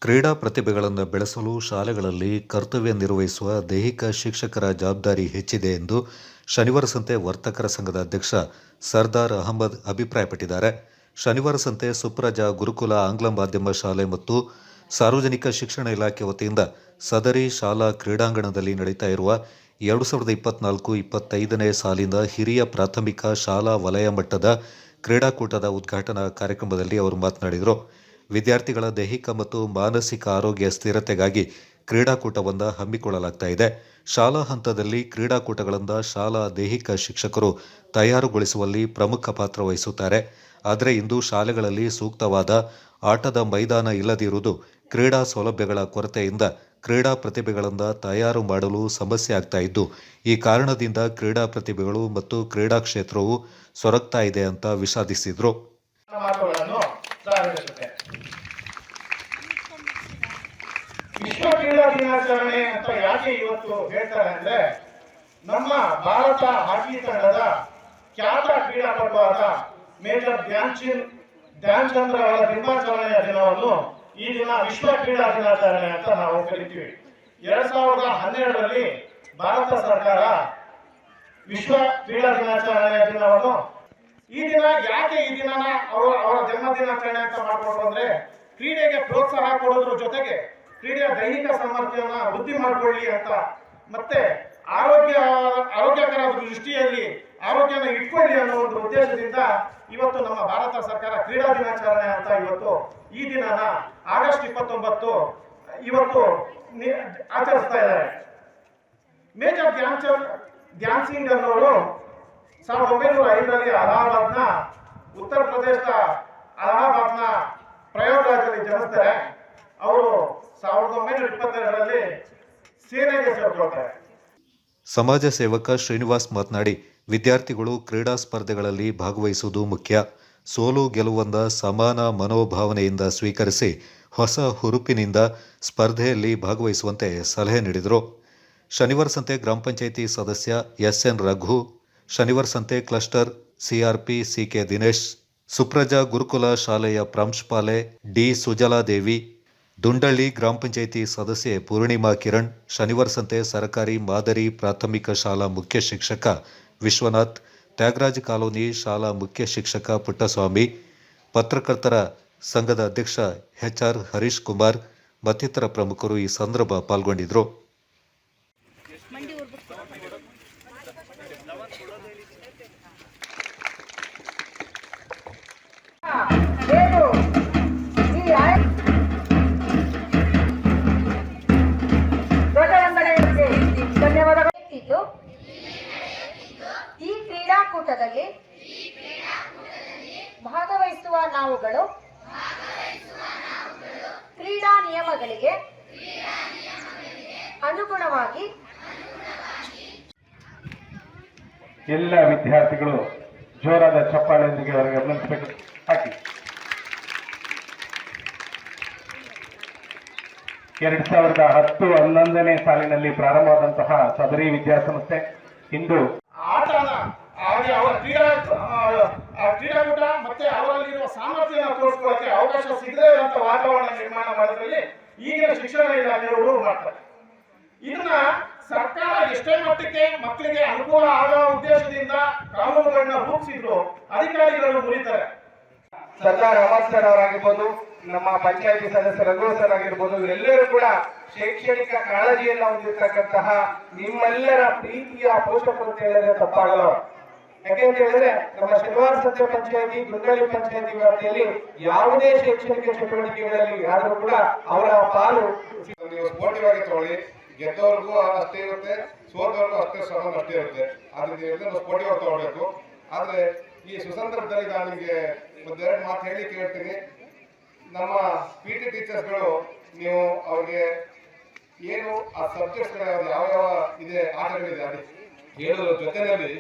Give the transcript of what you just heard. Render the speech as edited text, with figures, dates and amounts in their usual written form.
ಕ್ರೀಡಾ ಪ್ರತಿಭೆಗಳನ್ನು ಬೆಳೆಸಲು ಶಾಲೆಗಳಲ್ಲಿ ಕರ್ತವ್ಯ ನಿರ್ವಹಿಸುವ ದೈಹಿಕ ಶಿಕ್ಷಕರ ಜವಾಬ್ದಾರಿ ಹೆಚ್ಚಿದೆ ಎಂದು ಶನಿವಾರ ಸಂತೆ ವರ್ತಕರ ಸಂಘದ ಅಧ್ಯಕ್ಷ ಸರ್ದಾರ್ ಅಹಮದ್ ಅಭಿಪ್ರಾಯಪಟ್ಟಿದ್ದಾರೆ. ಶನಿವಾರ ಸಂತೆ ಸುಪ್ರಜಾ ಗುರುಕುಲ ಆಂಗ್ಲ ಮಾಧ್ಯಮ ಶಾಲೆ ಮತ್ತು ಸಾರ್ವಜನಿಕ ಶಿಕ್ಷಣ ಇಲಾಖೆ ವತಿಯಿಂದ ಸದರಿ ಶಾಲಾ ಕ್ರೀಡಾಂಗಣದಲ್ಲಿ ನಡೀತಾ ಇರುವ 2024-25ನೇ ಸಾಲಿನ ಹಿರಿಯ ಪ್ರಾಥಮಿಕ ಶಾಲಾ ವಲಯ ಮಟ್ಟದ ಕ್ರೀಡಾಕೂಟದ ಉದ್ಘಾಟನಾ ಕಾರ್ಯಕ್ರಮದಲ್ಲಿ ಅವರು ಮಾತನಾಡಿದರು. ವಿದ್ಯಾರ್ಥಿಗಳ ದೈಹಿಕ ಮತ್ತು ಮಾನಸಿಕ ಆರೋಗ್ಯ ಸ್ಥಿರತೆಗಾಗಿ ಕ್ರೀಡಾಕೂಟವನ್ನು ಹಮ್ಮಿಕೊಳ್ಳಲಾಗ್ತಾ ಇದೆ. ಶಾಲಾ ಹಂತದಲ್ಲಿ ಕ್ರೀಡಾಕೂಟಗಳಿಂದ ಶಾಲಾ ದೈಹಿಕ ಶಿಕ್ಷಕರು ತಯಾರುಗೊಳಿಸುವಲ್ಲಿ ಪ್ರಮುಖ ಪಾತ್ರ ವಹಿಸುತ್ತಾರೆ. ಆದರೆ ಇಂದು ಶಾಲೆಗಳಲ್ಲಿ ಸೂಕ್ತವಾದ ಆಟದ ಮೈದಾನ ಇಲ್ಲದಿರುವುದು, ಕ್ರೀಡಾ ಸೌಲಭ್ಯಗಳ ಕೊರತೆಯಿಂದ ಕ್ರೀಡಾ ಪ್ರತಿಭೆಗಳಿಂದ ತಯಾರು ಮಾಡಲು ಸಮಸ್ಯೆ ಆಗ್ತಾ ಇದ್ದು, ಈ ಕಾರಣದಿಂದ ಕ್ರೀಡಾ ಪ್ರತಿಭೆಗಳು ಮತ್ತು ಕ್ರೀಡಾ ಕ್ಷೇತ್ರವು ಸೊರಗ್ತಾ ಇದೆ ಅಂತ ವಿಷಾದಿಸಿದರು. ವಿಶ್ವ ಕ್ರೀಡಾ ದಿನಾಚರಣೆ ಅಂತ ಯಾಕೆ ಇವತ್ತು ಹೇಳ್ತಾರೆ ಅಂದ್ರೆ, ನಮ್ಮ ಭಾರತ ಹಾಕಿ ತಂಡದ ಖ್ಯಾತ ಕ್ರೀಡಾಪಟುವಾದ ಮೇಜರ್ ಧ್ಯಾನ್ ಚಂದ್ರ ಅವರ ದಿನಾಚರಣೆಯ ದಿನವನ್ನು ಈ ದಿನ ವಿಶ್ವ ಕ್ರೀಡಾ ದಿನಾಚರಣೆ ಅಂತ ನಾವು ಕರಿತೀವಿ. 2012ರಲ್ಲಿ ಭಾರತ ಸರ್ಕಾರ ವಿಶ್ವ ಕ್ರೀಡಾ ದಿನಾಚರಣೆಯ ದಿನವನ್ನು ಈ ದಿನ ಯಾಕೆ ಈ ದಿನನ ಅವರ ಜನ್ಮ ದಿನಾಚರಣೆ ಅಂತ ಮಾಡ್ಕೊಂಡು ಅಂದ್ರೆ, ಕ್ರೀಡೆಗೆ ಪ್ರೋತ್ಸಾಹ ಕೊಡೋದ್ರ ಜೊತೆಗೆ ಕ್ರೀಡೆಯ ದೈಹಿಕ ಸಾಮರ್ಥ್ಯನ ವೃದ್ಧಿ ಮಾಡಿಕೊಳ್ಳಿ ಅಂತ, ಮತ್ತೆ ಆರೋಗ್ಯಕರ ದೃಷ್ಟಿಯಲ್ಲಿ ಆರೋಗ್ಯನ ಇಟ್ಕೊಳ್ಳಿ ಅನ್ನೋ ಒಂದು ಉದ್ದೇಶದಿಂದ ಇವತ್ತು ನಮ್ಮ ಭಾರತ ಸರ್ಕಾರ ಕ್ರೀಡಾ ದಿನಾಚರಣೆ ಅಂತ ಇವತ್ತು ಈ ದಿನನ ಆಗಸ್ಟ್ 29 ಇವತ್ತು ಆಚರಿಸ್ತಾ ಇದ್ದಾರೆ. ಮೇಜರ್ ಧ್ಯಾನ್ ಸಿಂಗ್ ಅನ್ನೋರು 1905ರಲ್ಲಿ ಉತ್ತರ ಪ್ರದೇಶದ ಅಲಹಾಬಾದ್ನ ಪ್ರಯಾಗ್ರಾಜ್ನಲ್ಲಿ ಜನಿಸ್ತಾರೆ. ಅವರು 1922ರಲ್ಲಿ ಸೇನೆಗೆ ಸೇರ್ಕೊಳ್ತಾರೆ. ಸಮಾಜ ಸೇವಕ ಶ್ರೀನಿವಾಸ್ ಮಾತನಾಡಿ, ವಿದ್ಯಾರ್ಥಿಗಳು ಕ್ರೀಡಾ ಸ್ಪರ್ಧೆಗಳಲ್ಲಿ ಭಾಗವಹಿಸುವುದು ಮುಖ್ಯ. ಸೋಲು ಗೆಲುವಂದ ಸಮಾನ ಮನೋಭಾವನೆಯಿಂದ ಸ್ವೀಕರಿಸಿ ಹೊಸ ಹುರುಪಿನಿಂದ ಸ್ಪರ್ಧೆಯಲ್ಲಿ ಭಾಗವಹಿಸುವಂತೆ ಸಲಹೆ ನೀಡಿದರು. ಶನಿವಾರ ಸಂತೆ ಗ್ರಾಮ ಪಂಚಾಯಿತಿ ಸದಸ್ಯ ಎಸ್ಎನ್ ರಘು, ಶನಿವಾರ ಸಂತೆ cluster CRP C K Dinesh, Supraja ಗುರುಕುಲ ಶಾಲೆಯ ಪ್ರಾಂಶುಪಾಲೆ ಡಿ ಸುಜಲಾದೇವಿ, ದುಂಡಳ್ಳಿ ಗ್ರಾಮ ಪಂಚಾಯಿತಿ ಸದಸ್ಯೆ ಪೂರ್ಣಿಮಾ ಕಿರಣ್, ಶನಿವಾರ ಸಂತೆ ಸರ್ಕಾರಿ ಮಾದರಿ ಪ್ರಾಥಮಿಕ ಶಾಲಾ ಮುಖ್ಯ ಶಿಕ್ಷಕ ವಿಶ್ವನಾಥ್, ತ್ಯಾಗರಾಜ್ ಕಾಲೋನಿ ಶಾಲಾ ಮುಖ್ಯ ಶಿಕ್ಷಕ ಪುಟ್ಟಸ್ವಾಮಿ, ಪತ್ರಕರ್ತರ ಸಂಘದ ಅಧ್ಯಕ್ಷ ಎಚ್ಆರ್ ಹರೀಶ್ ಕುಮಾರ್ ಮತ್ತಿತರ ಪ್ರಮುಖರು ಈ ಸಂದರ್ಭ ಪಾಲ್ಗೊಂಡಿದ್ದರು. ಈ ಕ್ರೀಡಾಕೂಟದಲ್ಲಿ ಭಾಗವಹಿಸುವ ನಾವುಗಳು ಕ್ರೀಡಾ ನಿಯಮಗಳಿಗೆ ಅನುಗುಣವಾಗಿ ಎಲ್ಲ ವಿದ್ಯಾರ್ಥಿಗಳು ಜೋರಾದ ಚಪ್ಪಾಳೆಯೊಂದಿಗೆ ಅವರಿಗೆ ಅಭಿನಂದಿಸಬೇಕು. ಹಾಕಿ 2010-11ನೇ ಸಾಲಿನಲ್ಲಿ ಪ್ರಾರಂಭವಾದಂತಹ ಸದರಿ ವಿದ್ಯಾಸಂಸ್ಥೆ ಇಂದು ಕ್ರೀಡಾಕೂಟ ಮತ್ತೆ ಅವರಲ್ಲಿರುವ ಸಾಮರ್ಥ್ಯ ತೋರಿಸ್ಕೊಳ್ಳಕ್ಕೆ ಅವಕಾಶ ಸಿಗದೇ ಇರುವಂತ ವಾತಾವರಣ ನಿರ್ಮಾಣ ಮಾಡೋದ್ರಲ್ಲಿ ಈಗಿನ ಶಿಕ್ಷಣ ಇಲಾಖೆಯವರು ಮಾಡ್ತಾರೆ. ಇದನ್ನ ಸರ್ಕಾರ ಎಷ್ಟೇ ಮಟ್ಟಕ್ಕೆ ಮಕ್ಕಳಿಗೆ ಅನುಕೂಲ ಆಗೋ ಉದ್ದೇಶದಿಂದ ಕಾನೂನುಗಳನ್ನ ರೂಪಿಸಿದ್ರು ಅಧಿಕಾರಿಗಳು ಮುರಿತಾರೆ. ಸರ್ದಾರ್ ಅಹಮದ್ ಸರ್ ಅವರಾಗಿರ್ಬೋದು, ನಮ್ಮ ಪಂಚಾಯತಿ ಸದಸ್ಯ ರಘು ಸರ್ ಆಗಿರ್ಬೋದು, ಇವರೆಲ್ಲರೂ ಕೂಡ ಶೈಕ್ಷಣಿಕ ಕಾಳಜಿಯನ್ನು ಹೊಂದಿರತಕ್ಕಂತಹ ನಿಮ್ಮೆಲ್ಲರ ಪ್ರೀತಿಯ ಪೋಷಕರು ಅಂತ ಹೇಳಿದ್ರೆ ತಪ್ಪಾಗಲ್ಲ. ಯಾಕೆಂತ ಹೇಳಿದ್ರೆ ನಮ್ಮ ಶನಿವಾರ ಸಂತೆ ಪಂಚಾಯತಿ, ದುಂಡಳ್ಳಿ ಪಂಚಾಯತಿ ವ್ಯಾಪ್ತಿಯಲ್ಲಿ ಯಾವುದೇ ಶೈಕ್ಷಣಿಕ ಚಟುವಟಿಕೆಗಳಲ್ಲಿ ಆದರೂ ಕೂಡ ಅವರ ಪಾಲು ನೀವು ಸ್ಪೋರ್ಟಿವ್ ಆಗಿ ತಗೊಳ್ಳಿ. ಗೆದ್ದವ್ರಿಗೂ ಅಷ್ಟೇ ಇರುತ್ತೆ, ಸೋತವ್ರಿಗೂ ಅಷ್ಟೇ ಶ್ರಮ ಅಷ್ಟೇ ಇರುತ್ತೆ. ಅದರಿಂದ ಎಲ್ಲರೂ ಸ್ಪೋರ್ಟಿವ್ ಆಗಿ ತಗೊಳ್ಬೇಕು. ಆದ್ರೆ ಈ ಸುಸಂದರ್ಭದಲ್ಲಿ ನಾನು ನಿಮಗೆ ಒಂದೆರಡು ಮಾತು ಹೇಳಿ ಕೇಳ್ತೀನಿ. ನಮ್ಮ PT ಟೀಚರ್ಸ್ಗಳು ನೀವು ಅವ್ರಿಗೆ ಏನು ಆ ಸಬ್ಜೆಕ್ಟ್ಸ್ ಯಾವ ಇದೆ ಆಟಗಳಿದೆ ಅದು ಹೇಳೋದ್ರ ಜೊತೆಯಲ್ಲಿ